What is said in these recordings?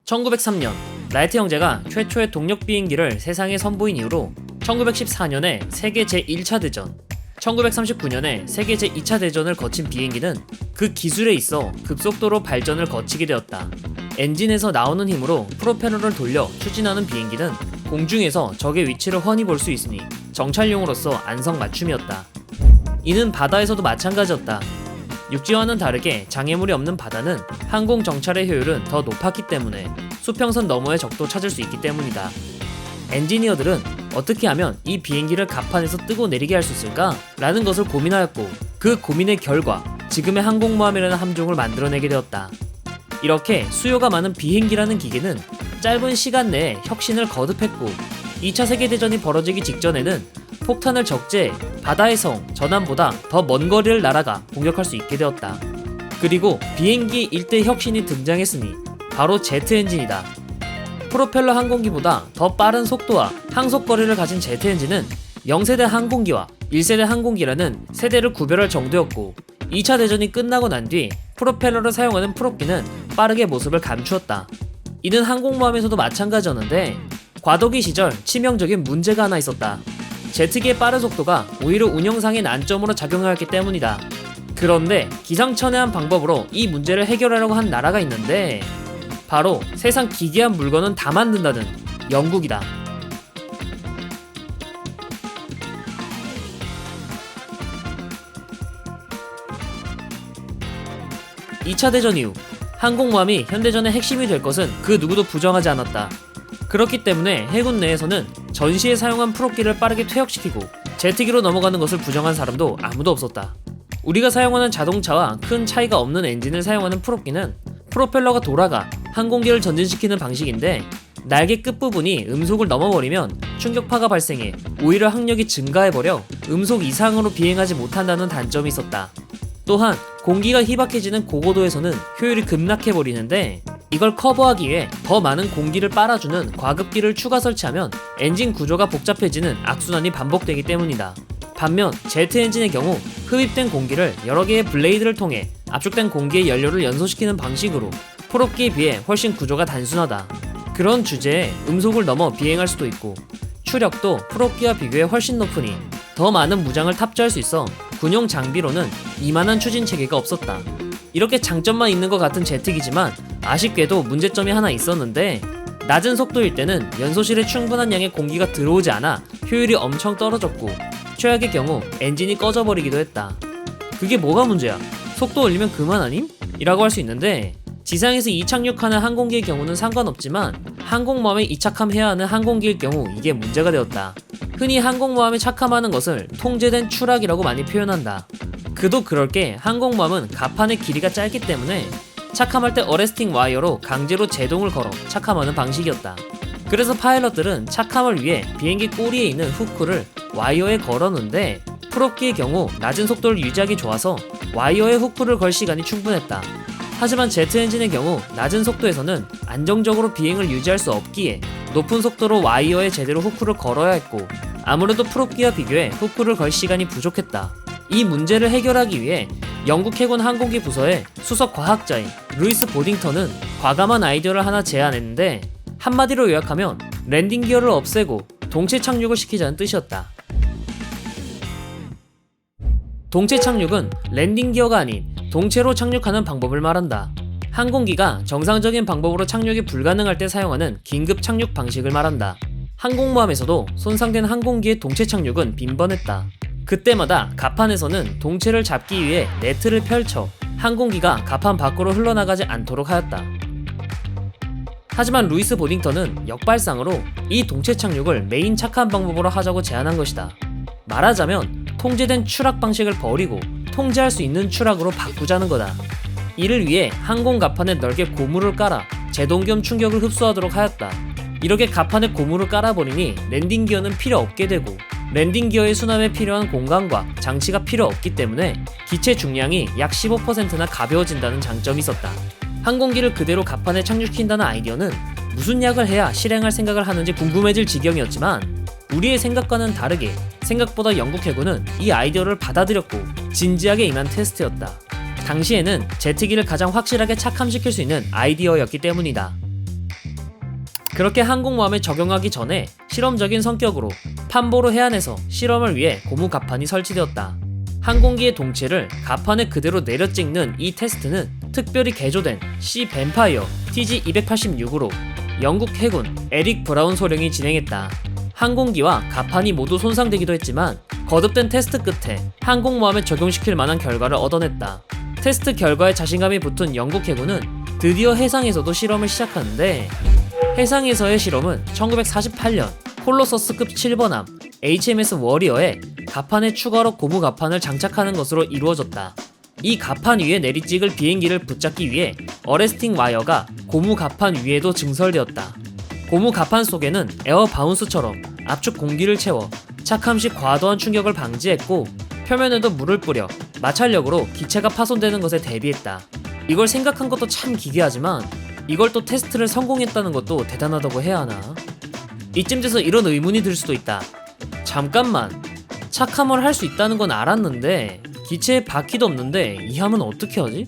1903년 라이트 형제가 최초의 동력 비행기를 세상에 선보인 이후로 1914년에 세계 제1차 대전, 1939년에 세계 제2차 대전을 거친 비행기는 그 기술에 있어 급속도로 발전을 거치게 되었다. 엔진에서 나오는 힘으로 프로펠러를 돌려 추진하는 비행기는 공중에서 적의 위치를 훤히 볼 수 있으니 정찰용으로서 안성맞춤이었다. 이는 바다에서도 마찬가지였다. 육지와는 다르게 장애물이 없는 바다는 항공 정찰의 효율은 더 높았기 때문에 수평선 너머의 적도 찾을 수 있기 때문이다. 엔지니어들은 어떻게 하면 이 비행기를 갑판에서 뜨고 내리게 할 수 있을까? 라는 것을 고민하였고, 그 고민의 결과 지금의 항공모함이라는 함종을 만들어내게 되었다. 이렇게 수요가 많은 비행기라는 기계는 짧은 시간 내에 혁신을 거듭했고, 2차 세계대전이 벌어지기 직전에는 폭탄을 적재해 바다의 성 전함보다 더 먼 거리를 날아가 공격할 수 있게 되었다. 그리고 비행기 일대 혁신이 등장했으니 바로 제트 엔진이다. 프로펠러 항공기보다 더 빠른 속도와 항속거리를 가진 제트 엔진은 0세대 항공기와 1세대 항공기라는 세대를 구별할 정도였고, 2차 대전이 끝나고 난 뒤 프로펠러를 사용하는 프롭기는 빠르게 모습을 감추었다. 이는 항공모함에서도 마찬가지였는데 과도기 시절 치명적인 문제가 하나 있었다. 제트기의 빠른 속도가 오히려 운영상의 난점으로 작용하였기 때문이다. 그런데 기상천외한 방법으로 이 문제를 해결하려고 한 나라가 있는데 바로 세상 기괴한 물건은 다 만든다는 영국이다. (2차) 대전 이후 항공모함이 현대전의 핵심이 될 것은 그 누구도 부정하지 않았다. 그렇기 때문에 해군 내에서는 전시에 사용한 프롭기를 빠르게 퇴역시키고 제트기로 넘어가는 것을 부정한 사람도 아무도 없었다. 우리가 사용하는 자동차와 큰 차이가 없는 엔진을 사용하는 프롭기는 프로펠러가 돌아가 항공기를 전진시키는 방식인데, 날개 끝부분이 음속을 넘어버리면 충격파가 발생해 오히려 항력이 증가해버려 음속 이상으로 비행하지 못한다는 단점이 있었다. 또한 공기가 희박해지는 고고도에서는 효율이 급락해버리는데, 이걸 커버하기 위해 더 많은 공기를 빨아주는 과급기를 추가 설치하면 엔진 구조가 복잡해지는 악순환이 반복되기 때문이다. 반면 제트 엔진의 경우 흡입된 공기를 여러 개의 블레이드를 통해 압축된 공기의 연료를 연소시키는 방식으로 프롭기에 비해 훨씬 구조가 단순하다. 그런 주제에 음속을 넘어 비행할 수도 있고, 추력도 프롭기와 비교해 훨씬 높으니 더 많은 무장을 탑재할 수 있어 군용 장비로는 이만한 추진 체계가 없었다. 이렇게 장점만 있는 것 같은 제트기지만 아쉽게도 문제점이 하나 있었는데, 낮은 속도일 때는 연소실에 충분한 양의 공기가 들어오지 않아 효율이 엄청 떨어졌고, 최악의 경우 엔진이 꺼져버리기도 했다. 그게 뭐가 문제야? 속도 올리면 그만 아님? 이라고 할 수 있는데, 지상에서 이착륙하는 항공기의 경우는 상관없지만 항공모함에 이착함해야 하는 항공기일 경우 이게 문제가 되었다. 흔히 항공모함에 착함하는 것을 통제된 추락이라고 많이 표현한다. 그도 그럴 게 항공모함은 갑판의 길이가 짧기 때문에 착함할 때 어레스팅 와이어로 강제로 제동을 걸어 착함하는 방식이었다. 그래서 파일럿들은 착함을 위해 비행기 꼬리에 있는 후크를 와이어에 걸었는데, 프롭기의 경우 낮은 속도를 유지하기 좋아서 와이어에 후크를 걸 시간이 충분했다. 하지만 제트 엔진의 경우 낮은 속도에서는 안정적으로 비행을 유지할 수 없기에 높은 속도로 와이어에 제대로 후크를 걸어야 했고, 아무래도 프롭기와 비교해 후크를 걸 시간이 부족했다. 이 문제를 해결하기 위해 영국 해군 항공기 부서의 수석 과학자인 루이스 보딩턴은 과감한 아이디어를 하나 제안했는데, 한마디로 요약하면 랜딩 기어를 없애고 동체 착륙을 시키자는 뜻이었다. 동체 착륙은 랜딩 기어가 아닌 동체로 착륙하는 방법을 말한다. 항공기가 정상적인 방법으로 착륙이 불가능할 때 사용하는 긴급 착륙 방식을 말한다. 항공모함에서도 손상된 항공기의 동체 착륙은 빈번했다. 그때마다 갑판에서는 동체를 잡기 위해 네트를 펼쳐 항공기가 갑판 밖으로 흘러나가지 않도록 하였다. 하지만 루이스 보딩턴은 역발상으로 이 동체 착륙을 메인 착함 방법으로 하자고 제안한 것이다. 말하자면 통제된 추락 방식을 버리고 통제할 수 있는 추락으로 바꾸자는 거다. 이를 위해 항공 갑판에 넓게 고무를 깔아 제동 겸 충격을 흡수하도록 하였다. 이렇게 갑판에 고무를 깔아버리니 랜딩 기어는 필요 없게 되고, 랜딩 기어의 순환에 필요한 공간과 장치가 필요 없기 때문에 기체 중량이 약 15%나 가벼워진다는 장점이 있었다. 항공기를 그대로 갑판에 착륙시킨다는 아이디어는 무슨 약을 해야 실행할 생각을 하는지 궁금해질 지경이었지만, 우리의 생각과는 다르게 생각보다 영국 해군은 이 아이디어를 받아들였고 진지하게 임한 테스트였다. 당시에는 제트기를 가장 확실하게 착함시킬 수 있는 아이디어였기 때문이다. 그렇게 항공모함에 적용하기 전에 실험적인 성격으로 판보르 해안에서 실험을 위해 고무 갑판이 설치되었다. 항공기의 동체를 갑판에 그대로 내려 찍는 이 테스트는 특별히 개조된 C 뱀파이어 TG286으로 영국 해군 에릭 브라운 소령이 진행했다. 항공기와 갑판이 모두 손상되기도 했지만 거듭된 테스트 끝에 항공모함에 적용시킬 만한 결과를 얻어냈다. 테스트 결과에 자신감이 붙은 영국 해군은 드디어 해상에서도 실험을 시작하는데, 해상에서의 실험은 1948년 콜로서스급 7번함 HMS 워리어에 갑판에 추가로 고무 갑판을 장착하는 것으로 이루어졌다. 이 갑판 위에 내리찍을 비행기를 붙잡기 위해 어레스팅 와이어가 고무 갑판 위에도 증설되었다. 고무 갑판 속에는 에어 바운스처럼 압축 공기를 채워 착함 시 과도한 충격을 방지했고, 표면에도 물을 뿌려 마찰력으로 기체가 파손되는 것에 대비했다. 이걸 생각한 것도 참 기괴하지만 이걸 또 테스트를 성공했다는 것도 대단하다고 해야 하나? 이쯤 돼서 이런 의문이 들 수도 있다. 잠깐만, 착함을 할 수 있다는 건 알았는데 기체에 바퀴도 없는데 이 함은 어떻게 하지?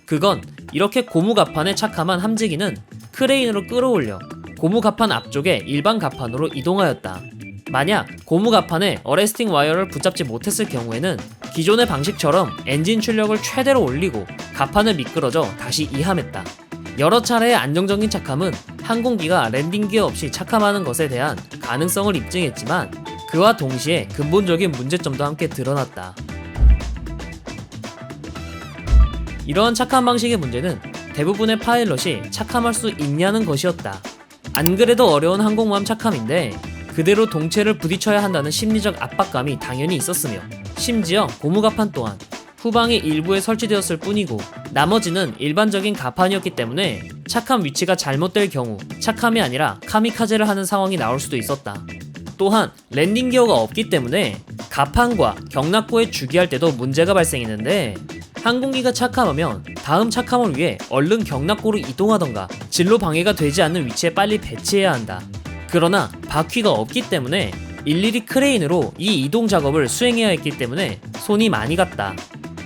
그건 이렇게 고무 갑판에 착함한 함재기는 크레인으로 끌어올려 고무 갑판 앞쪽에 일반 갑판으로 이동하였다. 만약 고무 갑판에 어레스팅 와이어를 붙잡지 못했을 경우에는 기존의 방식처럼 엔진 출력을 최대로 올리고 갑판을 미끄러져 다시 이함했다. 여러 차례의 안정적인 착함은 항공기가 랜딩 기어 없이 착함하는 것에 대한 가능성을 입증했지만, 그와 동시에 근본적인 문제점도 함께 드러났다. 이러한 착함 방식의 문제는 대부분의 파일럿이 착함할 수 있냐는 것이었다. 안 그래도 어려운 항공모함 착함인데 그대로 동체를 부딪혀야 한다는 심리적 압박감이 당연히 있었으며, 심지어 고무 갑판 또한 후방의 일부에 설치되었을 뿐이고 나머지는 일반적인 갑판이었기 때문에 착함 위치가 잘못될 경우 착함이 아니라 카미카제를 하는 상황이 나올 수도 있었다. 또한 랜딩 기어가 없기 때문에 갑판과 경납고에 주기할 때도 문제가 발생했는데, 항공기가 착함하면 다음 착함을 위해 얼른 경납고로 이동하던가 진로 방해가 되지 않는 위치에 빨리 배치해야 한다. 그러나 바퀴가 없기 때문에 일일이 크레인으로 이 이동 작업을 수행해야 했기 때문에 손이 많이 갔다.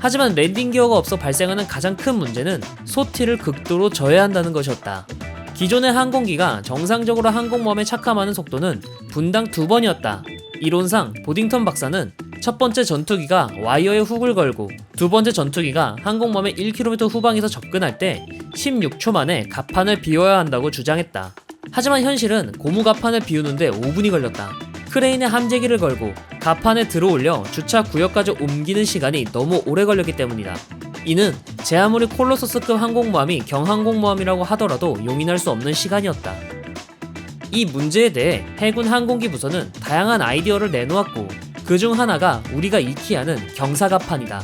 하지만 랜딩 기어가 없어 발생하는 가장 큰 문제는 소티를 극도로 저해한다는 것이었다. 기존의 항공기가 정상적으로 항공모함에 착함하는 속도는 분당 2번이었다. 이론상 보딩턴 박사는 첫 번째 전투기가 와이어에 훅을 걸고 두 번째 전투기가 항공모함의 1km 후방에서 접근할 때 16초 만에 갑판을 비워야 한다고 주장했다. 하지만 현실은 고무 갑판을 비우는데 5분이 걸렸다. 크레인에 함재기를 걸고 갑판에 들어올려 주차 구역까지 옮기는 시간이 너무 오래 걸렸기 때문이다. 이는 제 아무리 콜로서스급 항공모함이 경항공모함이라고 하더라도 용인할 수 없는 시간이었다. 이 문제에 대해 해군 항공기 부서는 다양한 아이디어를 내놓았고, 그중 하나가 우리가 익히 아는 경사갑판이다.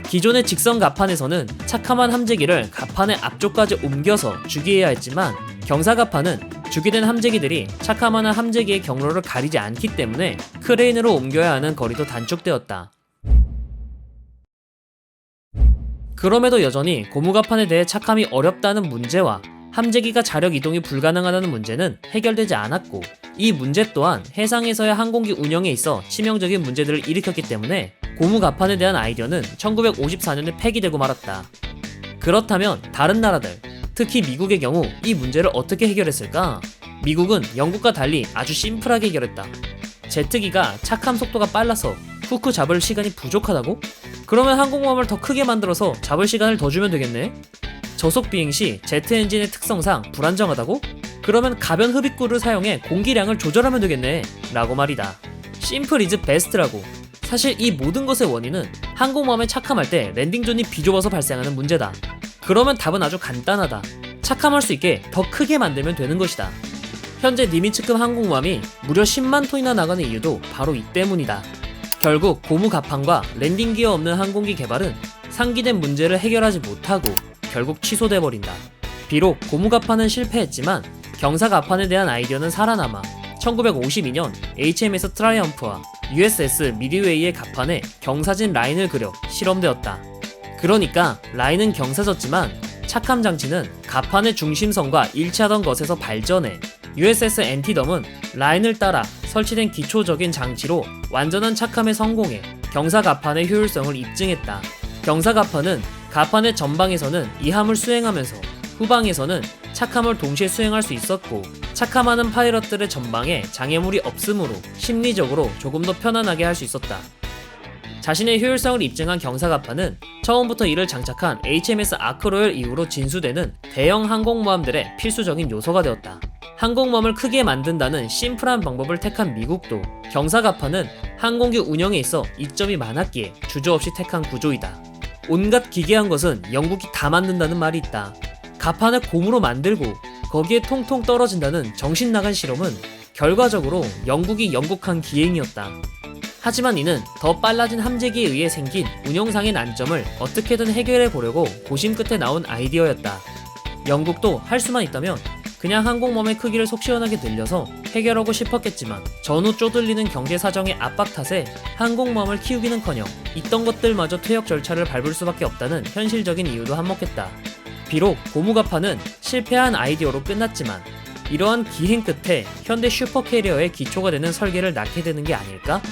기존의 직선 갑판에서는 착함한 함재기를 갑판의 앞쪽까지 옮겨서 주기해야 했지만, 경사갑판은 주기된 함재기들이 착함하는 함재기의 경로를 가리지 않기 때문에 크레인으로 옮겨야 하는 거리도 단축되었다. 그럼에도 여전히 고무갑판에 대해 착함이 어렵다는 문제와 함재기가 자력 이동이 불가능하다는 문제는 해결되지 않았고, 이 문제 또한 해상에서의 항공기 운영에 있어 치명적인 문제들을 일으켰기 때문에 고무갑판에 대한 아이디어는 1954년에 폐기되고 말았다. 그렇다면 다른 나라들, 특히 미국의 경우 이 문제를 어떻게 해결했을까? 미국은 영국과 달리 아주 심플하게 해결했다. 제트기가 착함 속도가 빨라서 후크 잡을 시간이 부족하다고? 그러면 항공모함을 더 크게 만들어서 잡을 시간을 더 주면 되겠네? 저속 비행 시 제트 엔진의 특성상 불안정하다고? 그러면 가변 흡입구를 사용해 공기량을 조절하면 되겠네 라고 말이다. 심플 이즈 베스트라고. 사실 이 모든 것의 원인은 항공모함에 착함할 때 랜딩존이 비좁아서 발생하는 문제다. 그러면 답은 아주 간단하다. 착함할 수 있게 더 크게 만들면 되는 것이다. 현재 니미츠급 항공모함이 무려 10만 톤이나 나가는 이유도 바로 이 때문이다. 결국 고무 갑판과 랜딩 기어 없는 항공기 개발은 상기된 문제를 해결하지 못하고 결국 취소돼 버린다. 비록 고무 갑판은 실패했지만 경사 갑판에 대한 아이디어는 살아남아 1952년 HMS 트라이엄프와 USS 미드웨이의 갑판에 경사진 라인을 그려 실험되었다. 그러니까 라인은 경사졌지만 착함 장치는 갑판의 중심선과 일치하던 것에서 발전해 USS 엔티덤은 라인을 따라 설치된 기초적인 장치로 완전한 착함에 성공해 경사 갑판의 효율성을 입증했다. 경사 갑판은 갑판의 전방에서는 이함을 수행하면서 후방에서는 착함을 동시에 수행할 수 있었고, 착함하는 파일럿들의 전방에 장애물이 없으므로 심리적으로 조금 더 편안하게 할 수 있었다. 자신의 효율성을 입증한 경사갑파는 처음부터 이를 장착한 HMS 아크로열 이후로 진수되는 대형 항공모함들의 필수적인 요소가 되었다. 항공모함을 크게 만든다는 심플한 방법을 택한 미국도 경사갑파는 항공기 운영에 있어 이점이 많았기에 주저없이 택한 구조이다. 온갖 기괴한 것은 영국이 다 만든다는 말이 있다. 갑판을 곰으로 만들고 거기에 통통 떨어진다는 정신나간 실험은 결과적으로 영국이 영국한 기행이었다. 하지만 이는 더 빨라진 함재기에 의해 생긴 운영상의 난점을 어떻게든 해결해 보려고 고심 끝에 나온 아이디어였다. 영국도 할 수만 있다면 그냥 항공모함의 크기를 속 시원하게 늘려서 해결하고 싶었겠지만 전후 쪼들리는 경제 사정의 압박 탓에 항공모함을 키우기는커녕 있던 것들마저 퇴역 절차를 밟을 수밖에 없다는 현실적인 이유도 한몫했다. 비록 고무갑파는 실패한 아이디어로 끝났지만 이러한 기행 끝에 현대 슈퍼캐리어의 기초가 되는 설계를 낳게 되는 게 아닐까?